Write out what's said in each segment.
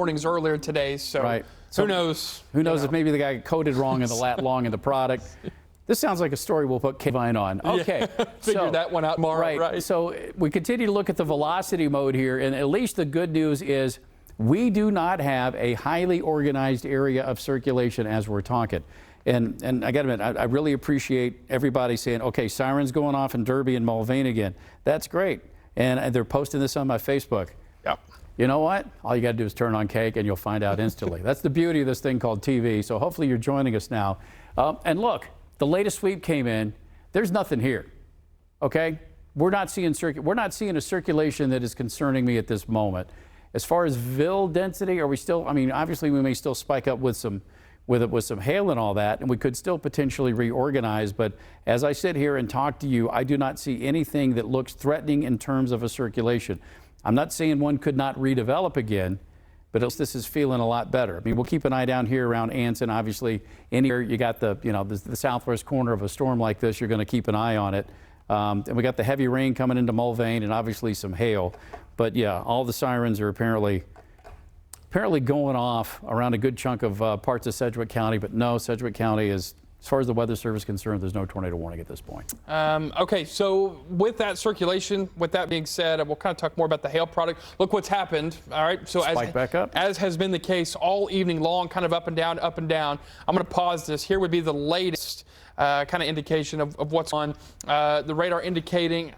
warnings earlier today, so, right. So who knows? Who knows if maybe the guy coded wrong in the lat long in the product. This sounds like a story we'll put Vine on. Okay. Yeah, figure that one out tomorrow, right? So we continue to look at the velocity mode here, and at least the good news is we do not have a highly organized area of circulation as we're talking. And I got to admit, I really appreciate everybody saying, okay, sirens going off in Derby and Mulvane again. That's great. And they're posting this on my Facebook. Yep. You know what? All you got to do is turn on KAKE and you'll find out instantly. That's the beauty of this thing called TV. So hopefully you're joining us now. And look, the latest sweep came in. There's nothing here. Okay? We're not seeing a circulation that is concerning me at this moment. As far as VIL density, are we still? I mean, obviously we may still spike up with some hail and all that, and we could still potentially reorganize. But as I sit here and talk to you, I do not see anything that looks threatening in terms of a circulation. I'm not saying one could not redevelop again, but at least this is feeling a lot better. I mean, we'll keep an eye down here around Anson. Obviously, anywhere you got the southwest corner of a storm like this, you're going to keep an eye on it. And we got the heavy rain coming into Mulvane and obviously some hail. But yeah, all the sirens are apparently going off around a good chunk of parts of Sedgwick County. But no, Sedgwick County is, as far as the Weather Service is concerned, there's no tornado warning at this point. Okay, so with that circulation, with that being said, we'll kind of talk more about the hail product. Look what's happened. All right, so as has been the case all evening long, kind of up and down, up and down. I'm going to pause this. Here would be the latest kind of indication of what's on. The radar indicating.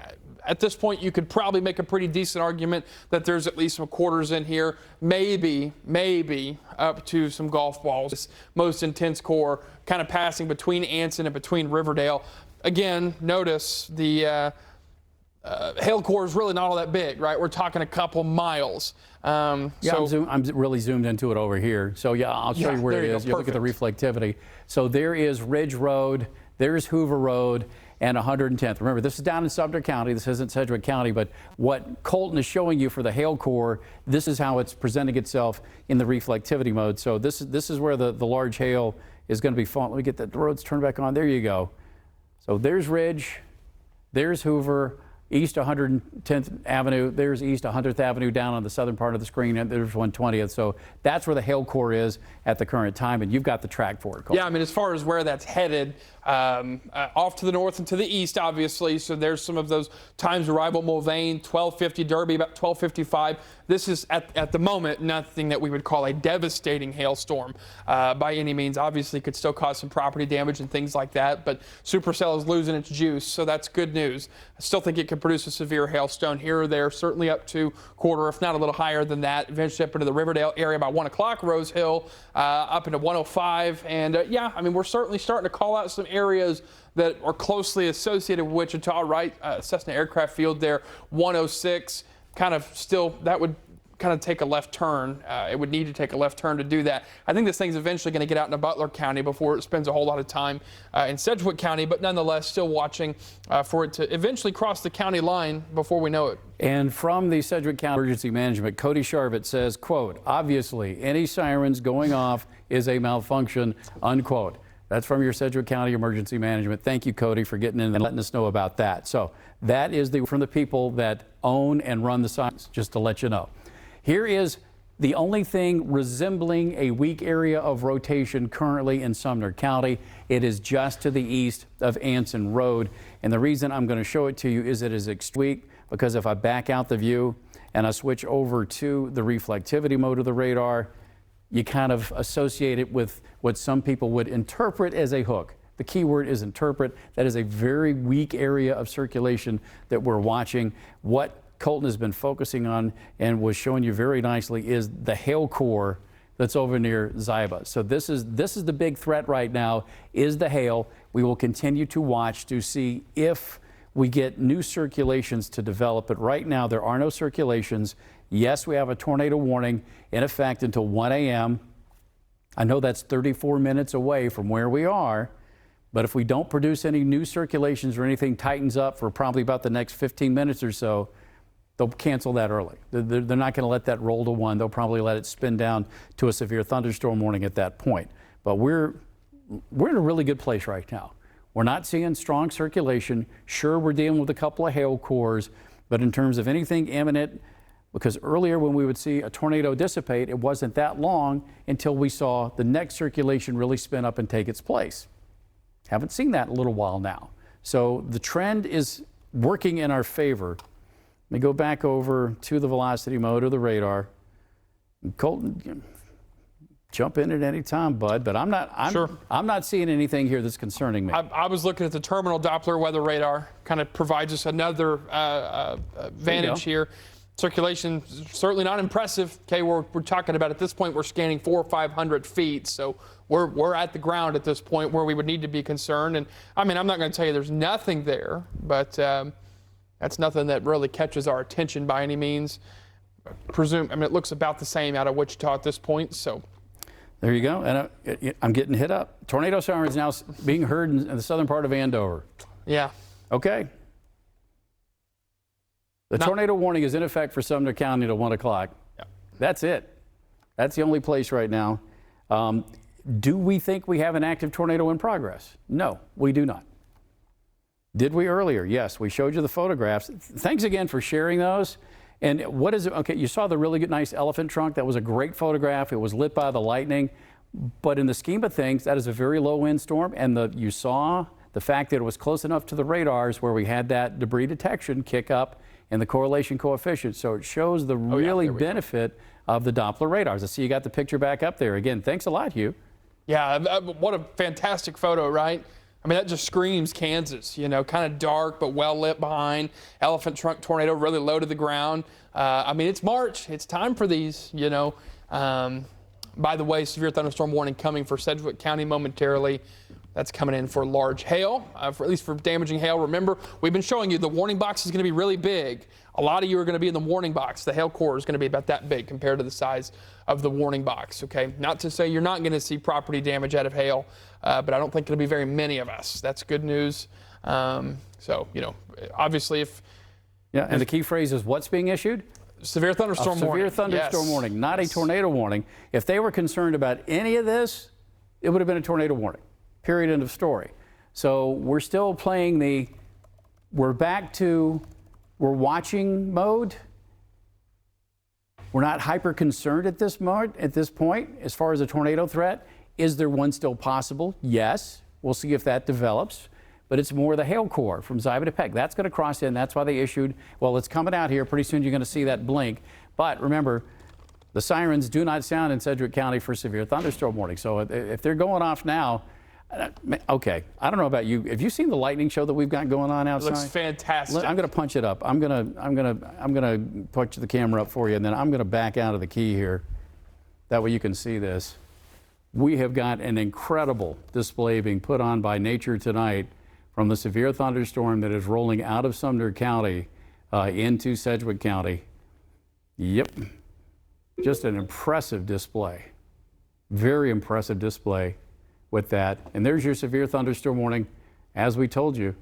At this point, you could probably make a pretty decent argument that there's at least some quarters in here, maybe up to some golf balls. This most intense core kind of passing between Anson and between Riverdale. Again, notice the hail core is really not all that big, right? We're talking a couple miles. Yeah, I'm really zoomed into it over here. So yeah, I'll show you where it is. You look at the reflectivity. So there is Ridge Road, there's Hoover Road, and 110th. Remember, this is down in Sumner County. This isn't Sedgwick County, but what Colton is showing you for the hail core, this is how it's presenting itself in the reflectivity mode. So this is where the large hail is going to be falling. Let me get the roads turned back on. There you go. So there's Ridge, there's Hoover, East 110th Avenue, there's East 100th Avenue down on the southern part of the screen, and there's 120th. So that's where the hail core is at the current time, and you've got the track for it, Colton. Yeah, I mean, as far as where that's headed, off to the north and to the east, obviously. So there's some of those times arrival. Mulvane, 1250, Derby, about 1255. This is, at the moment, nothing that we would call a devastating hailstorm by any means. Obviously, could still cause some property damage and things like that, but supercell is losing its juice, so that's good news. I still think it could produce a severe hailstone here or there, certainly up to quarter, if not a little higher than that. Eventually up into the Riverdale area by 1 o'clock, Rose Hill, up into 105. And yeah, I mean, we're certainly starting to call out some areas that are closely associated with Wichita, right? Cessna Aircraft Field there, 106, kind of still, that would kind of take a left turn. It would need to take a left turn to do that. I think this thing's eventually going to get out into Butler County before it spends a whole lot of time in Sedgwick County, but nonetheless still watching for it to eventually cross the county line before we know it. And from the Sedgwick County Emergency Management, Cody Sharvett says, quote, obviously any sirens going off is a malfunction, unquote. That's from your Sedgwick County Emergency Management. Thank you, Cody, for getting in and letting us know about that. So that is from the people that own and run the sirens, just to let you know. Here is the only thing resembling a weak area of rotation currently in Sumner County. It is just to the east of Anson Road. And the reason I'm going to show it to you is it is weak because if I back out the view and I switch over to the reflectivity mode of the radar, you kind of associate it with what some people would interpret as a hook. The key word is interpret. That is a very weak area of circulation that we're watching. What Colton has been focusing on and was showing you very nicely is the hail core that's over near Ziba. So this is the big threat right now, is the hail. We will continue to watch to see if we get new circulations to develop. But right now there are no circulations. Yes, we have a tornado warning in effect until 1 a.m. I know that's 34 minutes away from where we are, but if we don't produce any new circulations or anything tightens up for probably about the next 15 minutes or so, they'll cancel that early. They're not going to let that roll to 1. They'll probably let it spin down to a severe thunderstorm warning at that point. But we're in a really good place right now. We're not seeing strong circulation. Sure, we're dealing with a couple of hail cores, but in terms of anything imminent, Because earlier when we would see a tornado dissipate, it wasn't that long until we saw the next circulation really spin up and take its place. Haven't seen that in a little while now. So the trend is working in our favor. Let me go back over to the velocity mode or the radar. Colton, jump in at any time, bud, but I'm not seeing anything here that's concerning me. I was looking at the terminal Doppler weather radar. Kind of provides us another vantage here. Circulation certainly not impressive. Okay, we're talking about at this point we're scanning 400 or 500 feet, so we're at the ground at this point where we would need to be concerned. And I mean, I'm not going to tell you there's nothing there, but that's nothing that really catches our attention by any means. I mean, it looks about the same out of Wichita at this point. So there you go, and I'm getting hit up. Tornado sirens now being heard in the southern part of Andover. Yeah. Okay. The tornado warning is in effect for Sumner County till 1 o'clock. Yeah. That's it. That's the only place right now. Do we think we have an active tornado in progress? No, we do not. Did we earlier? Yes, we showed you the photographs. Thanks again for sharing those. And what is it? Okay, you saw the really good, nice elephant trunk. That was a great photograph. It was lit by the lightning. But in the scheme of things, that is a very low wind storm. And you saw the fact that it was close enough to the radars where we had that debris detection kick up and the correlation coefficient. So it shows the benefit of the Doppler radars. I see you got the picture back up there. Again, thanks a lot, Hugh. Yeah, what a fantastic photo, right? I mean, that just screams Kansas, you know, kind of dark but well lit behind. Elephant trunk tornado really low to the ground. I mean, it's March. It's time for these, you know. By the way, severe thunderstorm warning coming for Sedgwick County momentarily. That's coming in for large hail, at least for damaging hail. Remember, we've been showing you the warning box is going to be really big. A lot of you are going to be in the warning box. The hail core is going to be about that big compared to the size of the warning box, okay? Not to say you're not going to see property damage out of hail, but I don't think it'll be very many of us. That's good news. So, you know, obviously if... Yeah, and the key phrase is what's being issued? Severe thunderstorm warning. Severe thunderstorm warning, not a tornado warning. If they were concerned about any of this, it would have been a tornado warning. Period, end of story. So we're still playing we're back to, we're watching mode. We're not hyper concerned at this point as far as a tornado threat. Is there one still possible? Yes. We'll see if that develops. But it's more the hail core from Ziba to Peck. That's going to cross in. That's why they issued, well, it's coming out here. Pretty soon you're going to see that blink. But remember, the sirens do not sound in Sedgwick County for severe thunderstorm warning. So if they're going off now, okay, I don't know about you. Have you seen the lightning show that we've got going on outside? It looks fantastic. I'm going to punch it up. I'm going to punch the camera up for you, and then I'm going to back out of the key here. That way you can see this. We have got an incredible display being put on by nature tonight from the severe thunderstorm that is rolling out of Sumner County into Sedgwick County. Yep, just an impressive display. Very impressive display with that. And there's your severe thunderstorm warning, as we told you.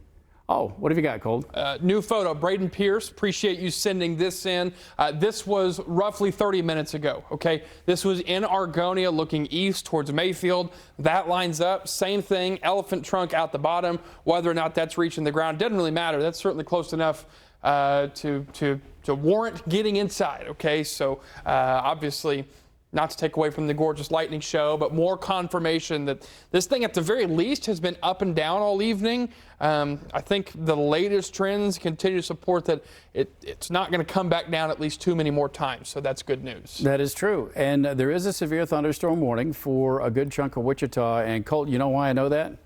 Oh, what have you got, Cold? New photo, Braden Pierce. Appreciate you sending this in. This was roughly 30 minutes ago, okay? This was in Argonia looking east towards Mayfield. That lines up. Same thing, elephant trunk out the bottom. Whether or not that's reaching the ground doesn't really matter. That's certainly close enough to warrant getting inside, okay? So obviously, not to take away from the gorgeous lightning show, but more confirmation that this thing at the very least has been up and down all evening. I think the latest trends continue to support that it's not going to come back down at least too many more times, so that's good news. That is true, and there is a severe thunderstorm warning for a good chunk of Wichita. And Colt, you know why I know that?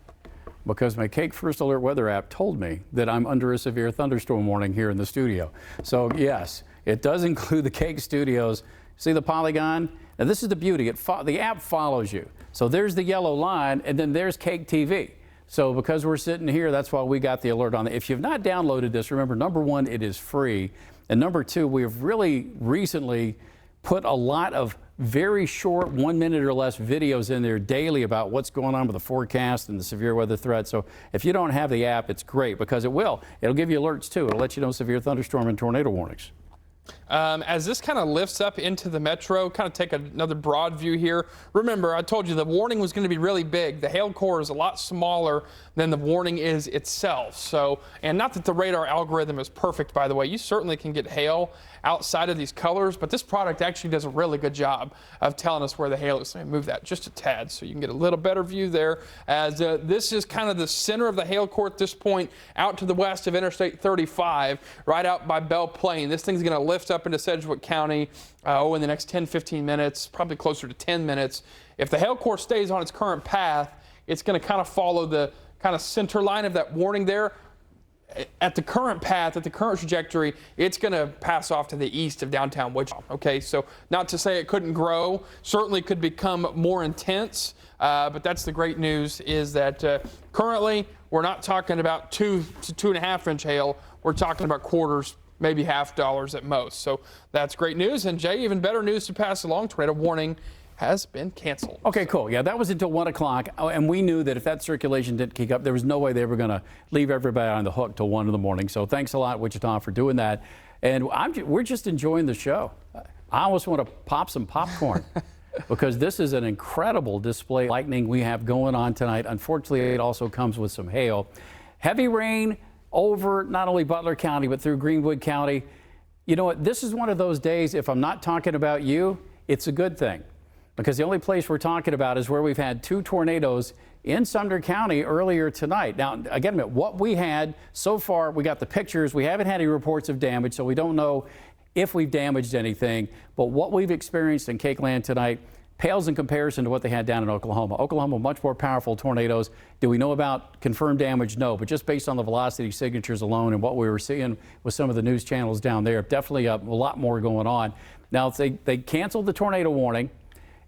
Because my KAKE First Alert weather app told me that I'm under a severe thunderstorm warning here in the studio. So yes, it does include the KAKE studios. See the polygon? Now this is the beauty. The app follows you. So there's the yellow line, and then there's KAKE TV. So because we're sitting here, that's why we got the alert on it. If you've not downloaded this, remember, number one, it is free. And number two, we have really recently put a lot of very short, 1 minute or less videos in there daily about what's going on with the forecast and the severe weather threat. So if you don't have the app, it's great because it'll give you alerts too. It'll let you know severe thunderstorm and tornado warnings. As this kind of lifts up into the metro, kind of take another broad view here. Remember, I told you the warning was going to be really big. The hail core is a lot smaller than the warning is itself. So, and not that the radar algorithm is perfect, by the way. You certainly can get hail outside of these colors, but this product actually does a really good job of telling us where the hail is. Let me move that just a tad so you can get a little better view there. As this is kind of the center of the hail core at this point, out to the west of Interstate 35, right out by Belle Plaine. This thing's going to lift up into Sedgwick County in the next 10-15 minutes, probably closer to 10 minutes. If the hail core stays on its current path, it's going to kind of follow the kind of center line of that warning there. At the current path, at the current trajectory, it's going to pass off to the east of downtown Wichita. Okay, so not to say it couldn't grow, certainly could become more intense, but that's the great news is that currently we're not talking about 2 to 2.5 inch hail. We're talking about quarters, maybe $half at most. So that's great news. And Jay, even better news to pass along. Tornado warning has been canceled. Okay, cool. Yeah, that was until 1 o'clock, and we knew that if that circulation didn't kick up, there was no way they were going to leave everybody on the hook till 1 in the morning. So thanks a lot, Wichita, for doing that. And we're just enjoying the show. I almost want to pop some popcorn because this is an incredible display of lightning we have going on tonight. Unfortunately, it also comes with some hail. Heavy rain over not only Butler County, but through Greenwood County. You know what? This is one of those days, if I'm not talking about you, it's a good thing. Because the only place we're talking about is where we've had 2 tornadoes in Sumner County earlier tonight. Now, again, what we had so far, we got the pictures. We haven't had any reports of damage, so we don't know if we've damaged anything. But what we've experienced in KAKE land tonight pales in comparison to what they had down in Oklahoma. Oklahoma, much more powerful tornadoes. Do we know about confirmed damage? No, but just based on the velocity signatures alone and what we were seeing with some of the news channels down there, definitely a lot more going on. Now, they canceled the tornado warning.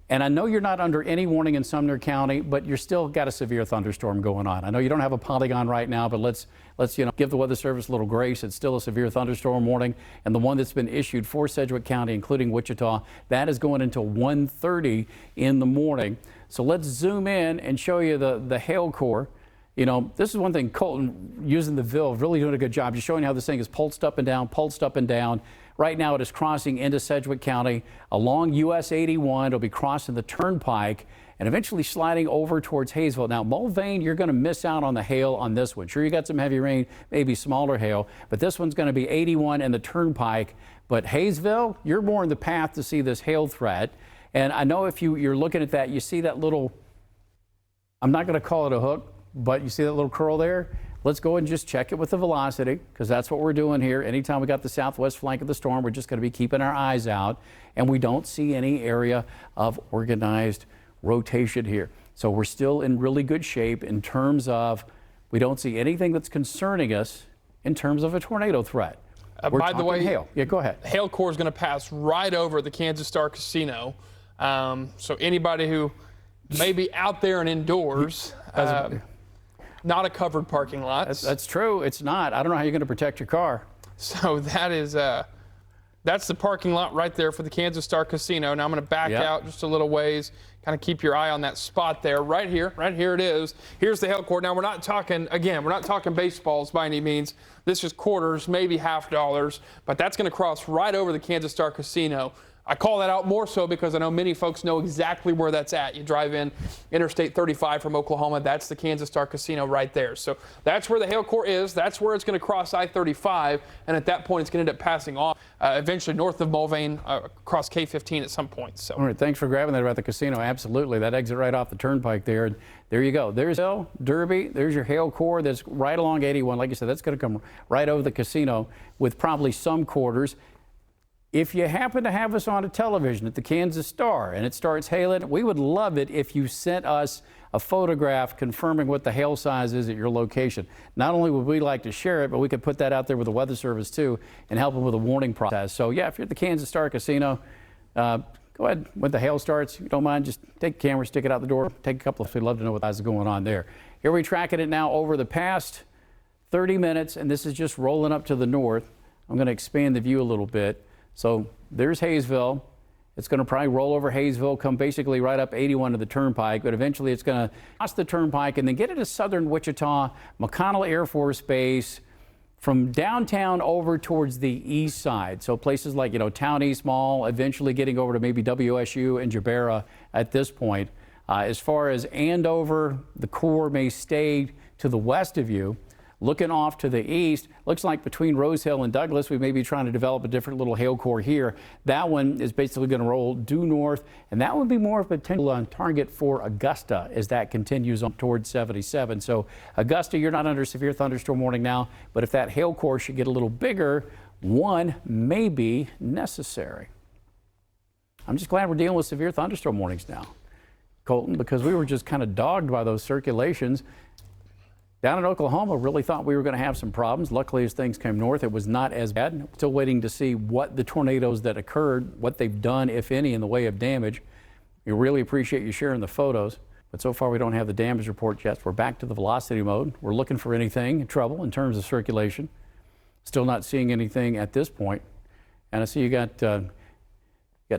And I know you're not under any warning in Sumner County, but you're still got a severe thunderstorm going on. I know you don't have a polygon right now, but let's give the Weather Service a little grace. It's still a severe thunderstorm warning, and the one that's been issued for Sedgwick County, including Wichita, that is going until 1:30 in the morning. So let's zoom in and show you the hail core. You know, this is one thing Colton, using the VIL, really doing a good job. Just showing you how this thing is pulsed up and down, pulsed up and down. Right now it is crossing into Sedgwick County along US 81. It'll be crossing the turnpike and eventually sliding over towards Hayesville. Now, Mulvane, you're going to miss out on the hail on this one. Sure, you got some heavy rain, maybe smaller hail, but this one's going to be 81 and the turnpike. But Hayesville, you're more in the path to see this hail threat. And I know if you're looking at that, you see that little, I'm not going to call it a hook, but you see that little curl there? Let's go and just check it with the velocity, because that's what we're doing here. Anytime we got the southwest flank of the storm, we're just going to be keeping our eyes out, and we don't see any area of organized rotation here. So we're still in really good shape in terms of we don't see anything that's concerning us in terms of a tornado threat. By the way, hail. Yeah, go ahead. Hail core is going to pass right over the Kansas Star Casino. So anybody who may be out there and indoors, not a covered parking lot. That's true. It's not. I don't know how you're going to protect your car. So that is that's the parking lot right there for the Kansas Star Casino. Now I'm going to back out just a little ways, kind of keep your eye on that spot there. Right here it is. Here's the hail core. Now we're not talking, again, we're not talking baseballs by any means. This is quarters, maybe $half, but that's going to cross right over the Kansas Star Casino. I call that out more so because I know many folks know exactly where that's at. You drive in Interstate 35 from Oklahoma, that's the Kansas Star Casino right there. So that's where the hail core is. That's where it's going to cross I-35, and at that point it's going to end up passing off eventually north of Mulvane across K-15 at some point. So. All right, thanks for grabbing that about the casino. Absolutely, that exit right off the turnpike there. There you go. There's Derby. There's your hail core that's right along 81. Like you said, that's going to come right over the casino with probably some quarters. If you happen to have us on a television at the Kansas Star and it starts hailing, we would love it if you sent us a photograph confirming what the hail size is at your location. Not only would we like to share it, but we could put that out there with the Weather Service too and help them with a warning process. So yeah, if you're at the Kansas Star Casino, go ahead when the hail starts. If you don't mind, just take the camera, stick it out the door, take a couple of. We'd love to know what is going on there. Here we're tracking it now over the past 30 minutes, and this is just rolling up to the north. I'm going to expand the view a little bit. So there's Hayesville. It's going to probably roll over Hayesville, come basically right up 81 to the turnpike, but eventually it's going to cross the turnpike and then get into southern Wichita, McConnell Air Force Base, from downtown over towards the east side. So places like, Town East Mall, eventually getting over to maybe WSU and Jabera at this point. As far as Andover, the core may stay to the west of you. Looking off to the east, looks like between Rose Hill and Douglas, we may be trying to develop a different little hail core here. That one is basically going to roll due north, and that would be more of a potential target for Augusta as that continues on towards 77. So Augusta, you're not under severe thunderstorm warning now, but if that hail core should get a little bigger, one may be necessary. I'm just glad we're dealing with severe thunderstorm warnings now, Colton, because we were just kind of dogged by those circulations. Down in Oklahoma, really thought we were going to have some problems. Luckily, as things came north, it was not as bad. Still waiting to see what the tornadoes that occurred, what they've done, if any, in the way of damage. We really appreciate you sharing the photos, but so far we don't have the damage report yet. We're back to the velocity mode. We're looking for anything, trouble in terms of circulation. Still not seeing anything at this point. And I see you got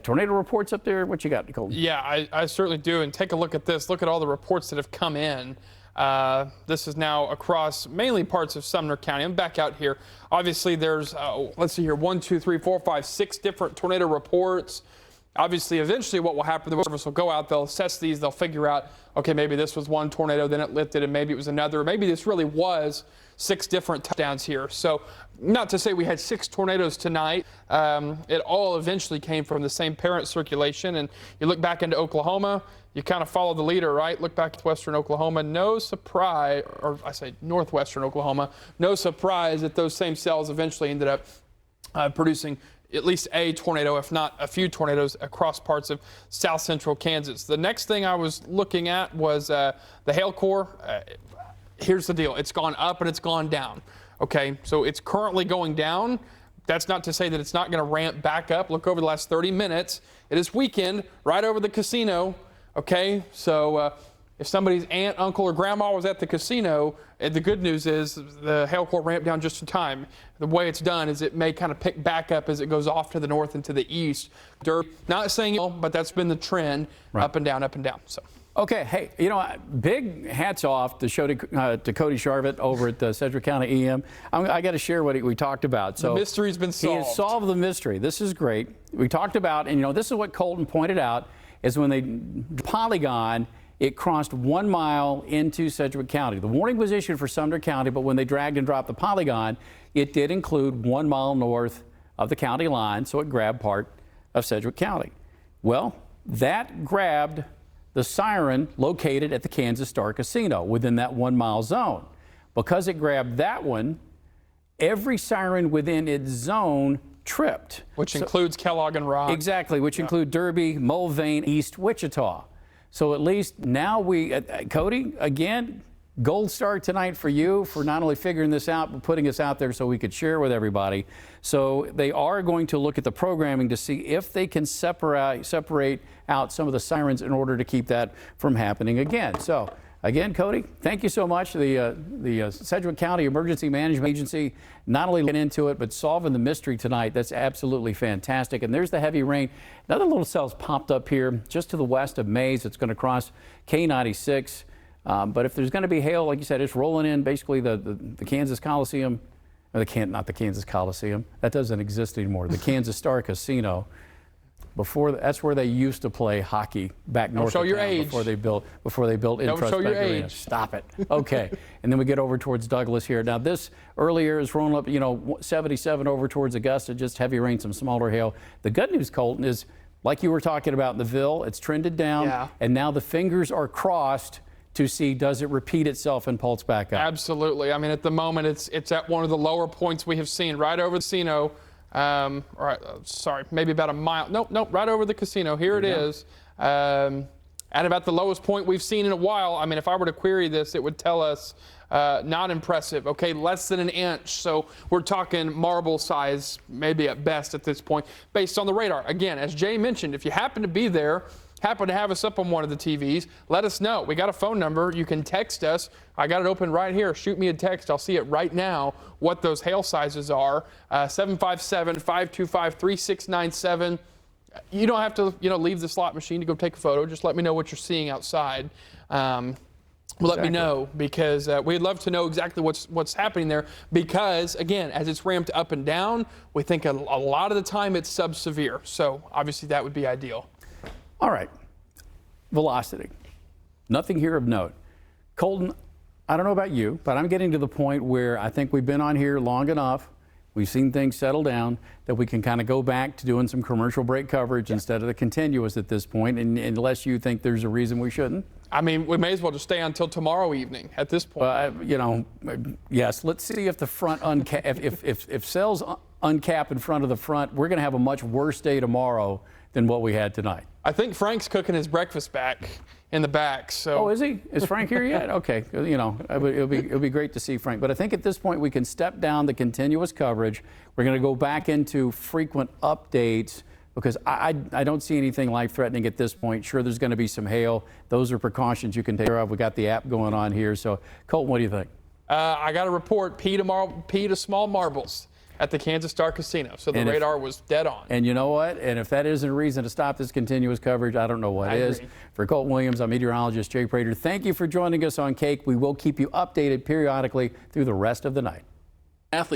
tornado reports up there. What you got, Nicole? Yeah, I certainly do. And take a look at this. Look at all the reports that have come in. This is now across mainly parts of Sumner County. I'm back out here. Obviously, there's, let's see here, 1, 2, 3, 4, 5, 6 different tornado reports. Obviously, eventually what will happen, the Weather Service will go out, they'll assess these, they'll figure out, okay, maybe this was one tornado, then it lifted, and maybe it was another. Maybe this really was 6 different touchdowns here. So not to say we had 6 tornadoes tonight. It all eventually came from the same parent circulation. And you look back into Oklahoma, you kind of follow the leader, right? Look back at western Oklahoma. No surprise, or I say northwestern Oklahoma, no surprise that those same cells eventually ended up producing at least a tornado, if not a few tornadoes across parts of south central Kansas. The next thing I was looking at was the hail core. Here's the deal. It's gone up and it's gone down. Okay, so it's currently going down. That's not to say that it's not going to ramp back up. Look over the last 30 minutes. It is weekend, right over the casino. Okay, so if somebody's aunt, uncle, or grandma was at the casino, the good news is the hail core ramped down just in time. The way it's done is it may kind of pick back up as it goes off to the north and to the east. Not saying, but that's been the trend, right. Up and down, up and down. So. Okay, hey, big hats off to Cody Sharvett over at Sedgwick County EM. I got to share what we talked about. So the mystery's been solved. He has solved the mystery. This is great. We talked about, and this is what Colton pointed out, is when they polygon, it crossed 1 mile into Sedgwick County. The warning was issued for Sumner County, but when they dragged and dropped the polygon, it did include 1 mile north of the county line, so it grabbed part of Sedgwick County. Well, that grabbed the siren located at the Kansas Star Casino within that 1 mile zone. Because it grabbed that one, every siren within its zone tripped. Which includes Kellogg and Rock. Exactly, which include Derby, Mulvane, East Wichita. So at least now Cody, again, gold star tonight for you for not only figuring this out, but putting us out there so we could share with everybody. So they are going to look at the programming to see if they can separate out some of the sirens in order to keep that from happening again. So again, Cody, thank you so much. The Sedgwick County Emergency Management Agency not only looking into it, but solving the mystery tonight. That's absolutely fantastic. And there's the heavy rain. Another little cell's popped up here just to the west of Mays. It's going to cross K96. But if there's going to be hail, like you said, it's rolling in basically the Kansas Coliseum, or not the Kansas Coliseum. That doesn't exist anymore. The Kansas Star Casino. That's where they used to play hockey back north of town before they built Intrust Bank Arena. Stop it. Okay. And then we get over towards Douglas here. Now this earlier is rolling up, 77 over towards Augusta, just heavy rain, some smaller hail. The good news, Colton, is like you were talking about in the Ville, it's trended down, and now the fingers are crossed to see does it repeat itself and pulse back up. Absolutely. I mean, at the moment, it's at one of the lower points we have seen, right over the casino. Sorry, maybe about a mile. Nope, right over the casino. Here it is. At about the lowest point we've seen in a while. I mean, if I were to query this, it would tell us not impressive. Okay, less than an inch. So we're talking marble size, maybe at best at this point, based on the radar. Again, as Jay mentioned, if you happen to be there, happen to have us up on one of the TVs, let us know. We got a phone number. You can text us. I got it open right here. Shoot me a text. I'll see it right now what those hail sizes are. 757-525-3697. You don't have to, leave the slot machine to go take a photo. Just let me know what you're seeing outside. Well, let me know, because we'd love to know exactly what's happening there, because again, as it's ramped up and down, we think a lot of the time it's sub-severe. So obviously that would be ideal. All right. Velocity. Nothing here of note. Colton, I don't know about you, but I'm getting to the point where I think we've been on here long enough. We've seen things settle down that we can kind of go back to doing some commercial break coverage instead of the continuous at this point, and unless you think there's a reason we shouldn't. I mean, we may as well just stay until tomorrow evening at this point. You know, yes, let's see if the front if cells uncap in front of the front, we're going to have a much worse day tomorrow than what we had tonight. I think Frank's cooking his breakfast back in the back. So. Oh, is he? Is Frank here yet? Okay. You know, it'll be great to see Frank. But I think at this point we can step down the continuous coverage. We're going to go back into frequent updates, because I don't see anything life-threatening at this point. Sure, there's going to be some hail. Those are precautions you can take care of. We got the app going on here. So, Colton, what do you think? I got a report, P to small marbles at the Kansas Star Casino. So the radar was dead on. And you know what? And if that isn't a reason to stop this continuous coverage, I don't know what is. Agree. For Colton Williams, I'm meteorologist Jay Prater. Thank you for joining us on KAKE. We will keep you updated periodically through the rest of the night. Athlete